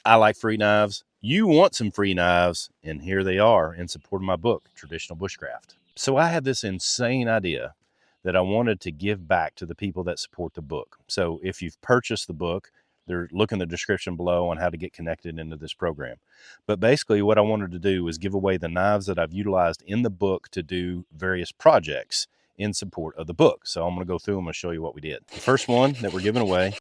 I like free knives. You want some free knives, and here they are in support of my book, Traditional Bushcraft. So I had this insane idea that I wanted to give back to the people that support the book. So if you've purchased the book, look in the description below on how to get connected into this program. But basically what I wanted to do was give away the knives that I've utilized in the book to do various projects in support of the book. So I'm going to go through them and show you what we did. The first one that we're giving away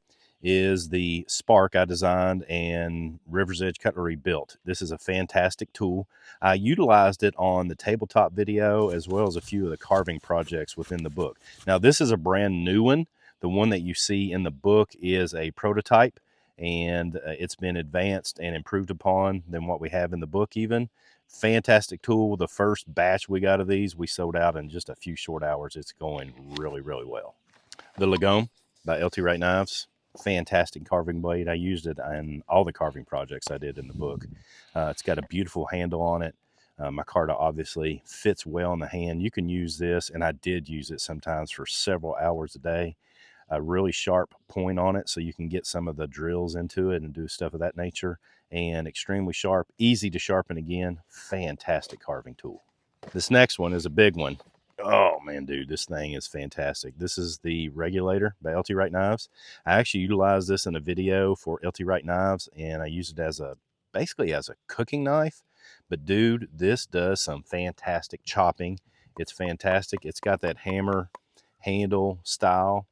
is the Spark I designed and River's Edge Cutlery built. This is a fantastic tool. I utilized it on the tabletop video as well as a few of the carving projects within the book. Now, this is a brand new one. The one that you see in the book is a prototype, and it's been advanced and improved upon than what we have in the book even. Fantastic tool. The first batch we got of these, we sold out in just a few short hours. It's going really, really well. The Lagome by LT Wright Knives. Fantastic carving blade. I used it in all the carving projects I did in the book. It's got a beautiful handle on it. Micarta obviously fits well in the hand. You can use this, and I did use it sometimes for several hours a day. A really sharp point on it so you can get some of the drills into it and do stuff of that nature. And extremely sharp, easy to sharpen again. Fantastic carving tool. This next one is a big one. Oh man, dude, this thing is fantastic. This is the Regulator by LT Wright Knives. I actually utilized this in a video for LT Wright Knives, and I used it as basically as a cooking knife. But dude, this does some fantastic chopping. It's fantastic. It's got that hammer handle style.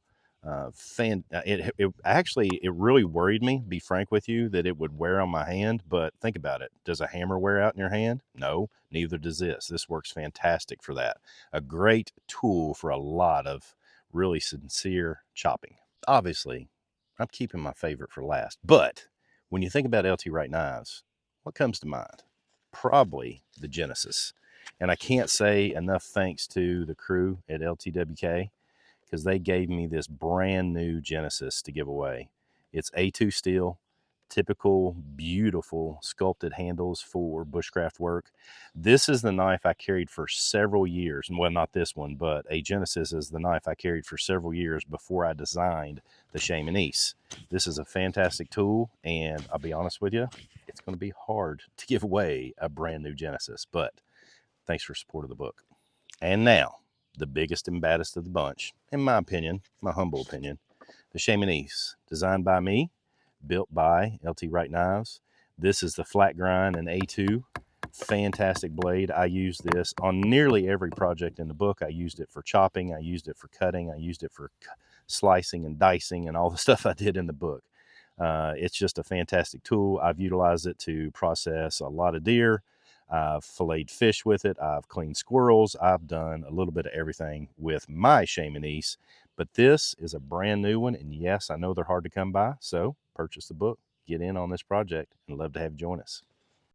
It really worried me, be frank with you, that it would wear on my hand. But think about it. Does a hammer wear out in your hand? No, neither does this. This works fantastic for that. A great tool for a lot of really sincere chopping. Obviously, I'm keeping my favorite for last. But when you think about LT Wright Knives, what comes to mind? Probably the Genesis. And I can't say enough thanks to the crew at LTWK, because they gave me this brand new Genesis to give away. It's A2 steel, typical, beautiful sculpted handles for bushcraft work. This is the knife I carried for several years. Well, not this one, but a Genesis is the knife I carried for several years before I designed the Shamanese. This is a fantastic tool, and I'll be honest with you, it's going to be hard to give away a brand new Genesis, but thanks for support of the book. And now, the biggest and baddest of the bunch, in my opinion, my humble opinion, the Shamanese, designed by me, built by LT Wright Knives. This is the flat grind and A2. Fantastic blade. I use this on nearly every project in the book. I used it for chopping. I used it for cutting. I used it for slicing and dicing and all the stuff I did in the book. It's just a fantastic tool. I've utilized it to process a lot of deer. I've filleted fish with it. I've cleaned squirrels. I've done a little bit of everything with my Shamanese, but this is a brand new one. And yes, I know they're hard to come by. So purchase the book, get in on this project, and love to have you join us.